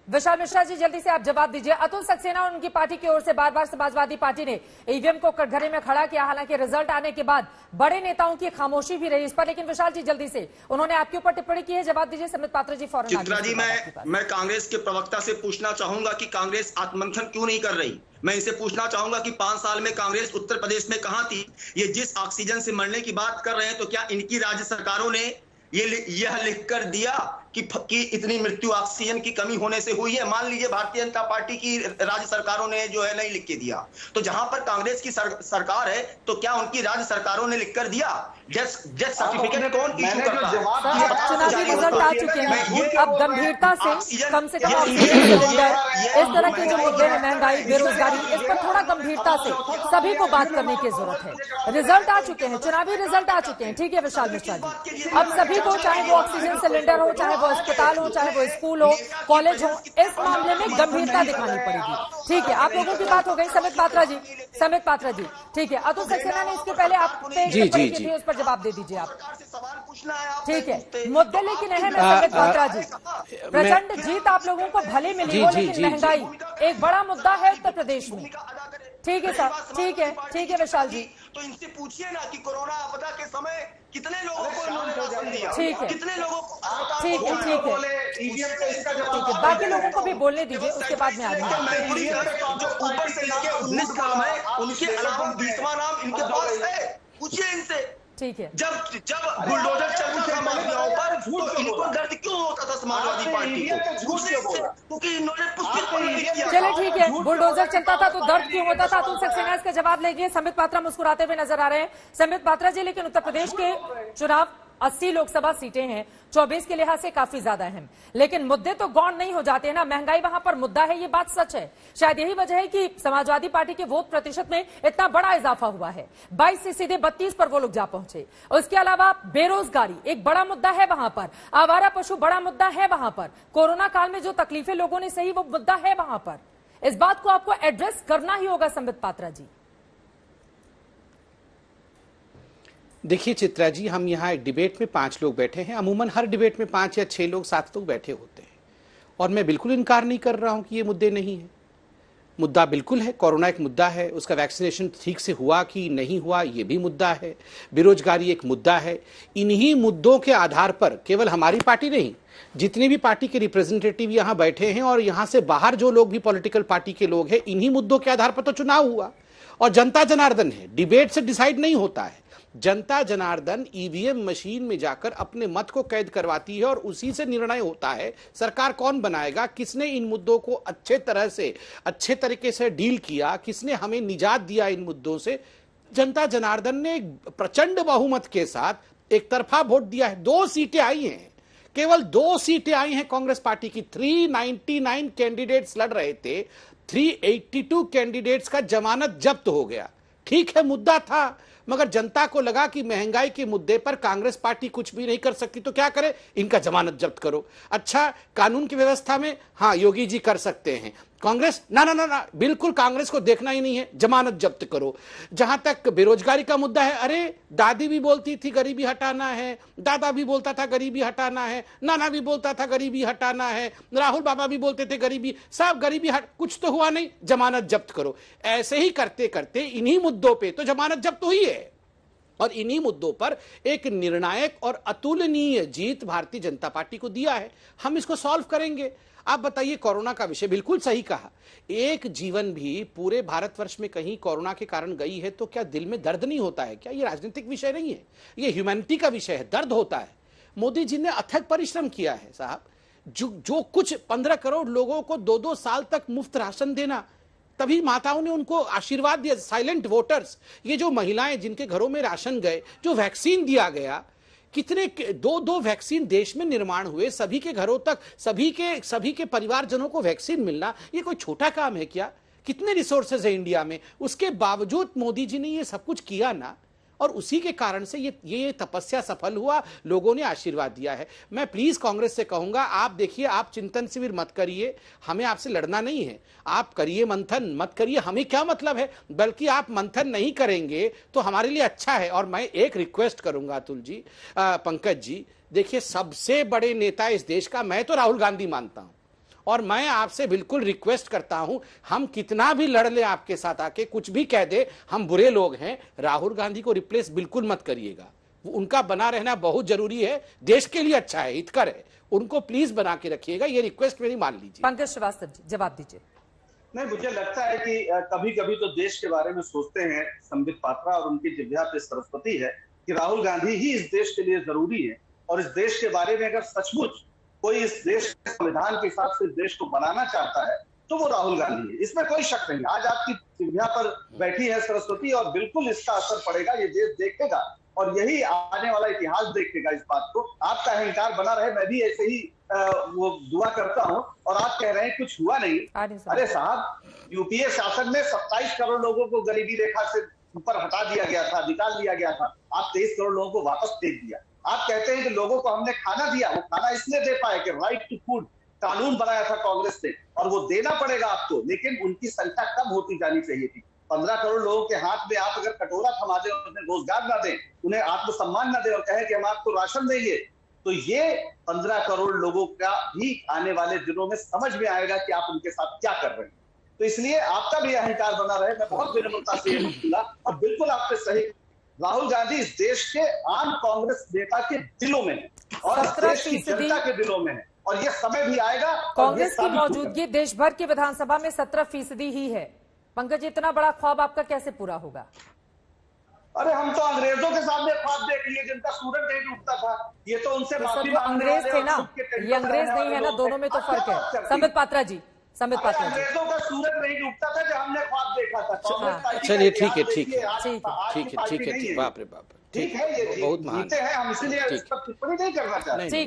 विशाल मिश्रा जी, जल्दी से आप जवाब दीजिए। अतुल सक्सेना और उनकी पार्टी की ओर से बार बार समाजवादी पार्टी ने ईवीएम को कटघरे में खड़ा किया, हालांकि रिजल्ट आने के बाद बड़े नेताओं की खामोशी भी रही इस पर। लेकिन विशाल जी, जल्दी से उन्होंने आपके ऊपर टिप्पणी की है, जवाब दीजिए। समित पात्रा जी फौरन। चित्रा जी, मैं कांग्रेस के प्रवक्ता से पूछना चाहूंगा कि कांग्रेस आत्ममंथन क्यों नहीं कर रही। मैं इनसे पूछना चाहूंगा कि 5 साल में कांग्रेस उत्तर प्रदेश में कहां थी। ये जिस ऑक्सीजन से मरने की बात कर रहे हैं, तो क्या इनकी राज्य सरकारों ने यह लिख कर दिया कि इतनी मृत्यु ऑक्सीजन की कमी होने से हुई है? मान लीजिए भारतीय जनता पार्टी की राज्य सरकारों ने जो है नहीं लिख के दिया, तो जहां पर कांग्रेस की सरकार है, तो क्या उनकी राज्य सरकारों ने लिख कर दिया? डेथ सर्टिफिकेट कौन इशू करता है? चुनावी रिजल्ट आ चुके हैं, अब गंभीरता से कम ऑक्सीजन सिलेंडर, इस तरह के जो मुद्दे हैं, महंगाई, बेरोजगारी, इस पर थोड़ा गंभीरता से सभी को बात करने की जरूरत है। रिजल्ट आ चुके हैं, चुनावी रिजल्ट आ चुके हैं, ठीक है विशाल मिश्रा जी। अब सभी को, चाहे वो ऑक्सीजन सिलेंडर हो, चाहे वो अस्पताल हो, चाहे वो स्कूल हो, कॉलेज हो, इस मामले में गंभीरता दिखानी पड़ेगी। ठीक है, आप लोगों की बात हो गई। समित पात्रा जी, ठीक है। अतुल सक्सेना ने इसके पहले आप पे थी, उस पर जवाब दे दीजिए आप। ठीक है, मुद्दे लेकिन अहम है समित पात्रा जी। प्रचंड जीत आप लोगों को भले मिली हो, लेकिन महंगाई एक बड़ा मुद्दा है उत्तर प्रदेश में। ठीक है सर, ठीक है विशाल जी। तो इनसे पूछिए ना कि कोरोना आपदा के समय कितने लोगों को इन्होंने राशन दिया, ठीक है, कितने लोगों को, ठीक है, बाकी लोगों को भी बोलने दीजिए, उसके बाद में आगे जो ऊपर से लेके 19 नाम है, उनके अलावा 20वां नाम इनके पास है। पूछिए इनसे। ठीक है, जब बुलडोजर चलता था माफियाओं पर, तो इनको दर्द क्यों होता था समाजवादी पार्टी को? क्योंकि इन्होंने चले ठीक है, बुलडोजर चलता था तो दर्द क्यों होता था? अतुल सक्सेना इसका जवाब लेंगे। समित पात्रा मुस्कुराते हुए नजर आ रहे हैं। समित पात्रा जी, लेकिन उत्तर प्रदेश के चुनाव 80 लोकसभा सीटें हैं, 24 के लिहाज से काफी ज्यादा अहम, लेकिन मुद्दे तो गौण नहीं हो जाते हैं ना। महंगाई वहां पर मुद्दा है, ये बात सच है। शायद यही वजह है कि समाजवादी पार्टी के वोट प्रतिशत में इतना बड़ा इजाफा हुआ है, 22 से सीधे 32 पर वो लोग जा पहुंचे। उसके अलावा बेरोजगारी एक बड़ा मुद्दा है वहां पर, आवारा पशु बड़ा मुद्दा है वहां पर, कोरोना काल में जो तकलीफें लोगों ने सही वो मुद्दा है वहां पर। इस बात को आपको एड्रेस करना ही होगा संबित पात्रा जी। देखिए चित्रा जी, हम यहाँ एक डिबेट में 5 लोग बैठे हैं। अमूमन हर डिबेट में 5 या 6 लोग 7 लोग बैठे होते हैं, और मैं बिल्कुल इनकार नहीं कर रहा हूं कि ये मुद्दे नहीं है। मुद्दा बिल्कुल है, कोरोना एक मुद्दा है, उसका वैक्सीनेशन ठीक से हुआ कि नहीं हुआ ये भी मुद्दा है, बेरोजगारी एक मुद्दा है। इन्हीं मुद्दों के आधार पर केवल हमारी पार्टी नहीं, जितने भी पार्टी के रिप्रेजेंटेटिव यहाँ बैठे हैं और यहाँ से बाहर जो लोग भी पॉलिटिकल पार्टी के लोग हैं, इन्हीं मुद्दों के आधार पर तो चुनाव हुआ। और जनता जनार्दन है, डिबेट से डिसाइड नहीं होता है। जनता जनार्दन ईवीएम मशीन में जाकर अपने मत को कैद करवाती है और उसी से निर्णय होता है सरकार कौन बनाएगा, किसने इन मुद्दों को अच्छे तरीके से डील किया, किसने हमें निजात दिया इन मुद्दों से। जनता जनार्दन ने प्रचंड बहुमत के साथ एक तरफा वोट दिया है। 2 सीटें आई हैं, केवल 2 सीटें आई हैं कांग्रेस पार्टी की। 399 कैंडिडेट्स लड़ रहे थे, 382 कैंडिडेट्स का जमानत जब्त हो गया। ठीक है, मुद्दा था, मगर जनता को लगा कि महंगाई के मुद्दे पर कांग्रेस पार्टी कुछ भी नहीं कर सकती, तो क्या करे, इनका जमानत जब्त करो। अच्छा, कानून की व्यवस्था में हाँ योगी जी कर सकते हैं, कांग्रेस ना, बिल्कुल कांग्रेस को देखना ही नहीं है, जमानत जब्त करो। जहां तक बेरोजगारी का मुद्दा है, अरे दादी भी बोलती थी गरीबी हटाना है, दादा भी बोलता था गरीबी हटाना है, नाना भी बोलता था गरीबी हटाना है, राहुल बाबा भी बोलते थे गरीबी, सब गरीबी कुछ तो हुआ नहीं, जमानत जब्त करो। ऐसे ही करते करते इन्हीं मुद्दों पे तो जमानत जब्त हुई है, और इन्हीं मुद्दों पर एक निर्णायक और अतुलनीय जीत भारतीय जनता पार्टी को दिया है। हम इसको सॉल्व करेंगे। आप बताइए, कोरोना का विषय बिल्कुल सही कहा, एक जीवन भी पूरे भारतवर्ष में कहीं कोरोना के कारण गई है तो क्या दिल में दर्द नहीं होता है? क्या ये राजनीतिक विषय नहीं है, ये ह्यूमैनिटी का विषय है, दर्द होता है। मोदी जी ने अथक परिश्रम किया है साहब, जो कुछ 15 करोड़ लोगों को 2-2 साल तक मुफ्त राशन देना, तभी माताओं ने उनको आशीर्वाद दिया, साइलेंट वोटर्स। ये जो महिलाएं जिनके घरों में राशन गए, जो वैक्सीन दिया गया, कितने 2-2 वैक्सीन देश में निर्माण हुए, सभी के घरों तक सभी के परिवारजनों को वैक्सीन मिलना, ये कोई छोटा काम है क्या? कितने रिसोर्सेज है इंडिया में, उसके बावजूद मोदी जी ने ये सब कुछ किया ना, और उसी के कारण से ये तपस्या सफल हुआ, लोगों ने आशीर्वाद दिया है। मैं प्लीज कांग्रेस से कहूंगा, आप देखिए, आप चिंतन शिविर मत करिए, हमें आपसे लड़ना नहीं है, आप करिए मंथन, मत करिए, हमें क्या मतलब है, बल्कि आप मंथन नहीं करेंगे तो हमारे लिए अच्छा है। और मैं एक रिक्वेस्ट करूंगा अतुल जी, पंकज जी, देखिए, सबसे बड़े नेता इस देश का मैं तो राहुल गांधी मानता हूं, और मैं आपसे बिल्कुल रिक्वेस्ट करता हूं, हम कितना भी लड़ ले आपके साथ आके, कुछ भी कह दे, हम बुरे लोग हैं, राहुल गांधी को रिप्लेस बिल्कुल मत करिएगा। उनका बना रहना बहुत जरूरी है, देश के लिए अच्छा है, हितकर है, उनको प्लीज बना के रखिएगा, ये रिक्वेस्ट मेरी मान लीजिए। पंकज श्रीवास्तव जी जवाब दीजिए। नहीं, मुझे लगता है कि कभी कभी तो देश के बारे में सोचते हैं संबित पात्रा, और उनकी जिह्वा पे सरस्वती है कि राहुल गांधी ही इस देश के लिए जरूरी है, और इस देश के बारे में अगर सचमुच कोई इस देश के संविधान के हिसाब से देश को बनाना चाहता है तो वो राहुल गांधी है, इसमें कोई शक नहीं। आज आपकी जिह्वा पर बैठी है सरस्वती, और बिल्कुल इसका असर पड़ेगा, ये देश देखेगा, और यही आने वाला इतिहास देखेगा इस बात को। आपका अहंकार बना रहे, मैं भी ऐसे ही वो दुआ करता हूं। और आप कह रहे हैं कुछ हुआ नहीं, अरे साहब, यूपीए शासन में 27 करोड़ लोगों को गरीबी रेखा से ऊपर हटा दिया गया था, निकाल दिया गया था। आप 23 करोड़ लोगों को वापस भेज दिया। आप कहते हैं कि लोगों को हमने खाना दिया, वो खाना इसलिए दे पाए कि राइट टू फूड कानून बनाया था कांग्रेस ने, और वो देना पड़ेगा आपको, लेकिन उनकी संख्या कम होती जानी चाहिए थी। 15 करोड़ लोगों के हाथ में आप अगर कटोरा थमा दें, उन्हें रोजगार ना दें, उन्हें आत्मसम्मान ना दें, और कहें कि हम आपको राशन देंगे, तो ये 15 करोड़ लोगों का भी आने वाले दिनों में समझ में आएगा कि आप उनके साथ क्या कर रहे हैं। तो इसलिए आपका भी अहंकार बना रहे, मैं बहुत विनम्रता से ये बोलूंगा। और बिल्कुल आपने सही, राहुल गांधी इस देश के आम कांग्रेस नेता के दिलों में है, और इस देश की जनता के दिलों में है, और ये समय भी आएगा। कांग्रेस की मौजूदगी देश भर की विधानसभा में 17% ही है। पंकज, इतना बड़ा ख्वाब आपका कैसे पूरा होगा? अरे हम तो अंग्रेजों के सामने ख्वाब देख लिए जिनका सूरज नहीं डूबता था। ये तो उनसे माफी अंग्रेज थे ना, ये अंग्रेज नहीं है ना, दोनों में तो फर्क है। संबित पात्रा जी, संबित पात्रा जी, अंग्रेजों का सूरज नहीं डूबता था जब हमने ख्वाब देखा था। चलिए ठीक है, बाप रे बाप, ठीक है, ये बहुत महान जीते हैं हम, इसलिए इस पर टिप्पणी नहीं करना चाहते।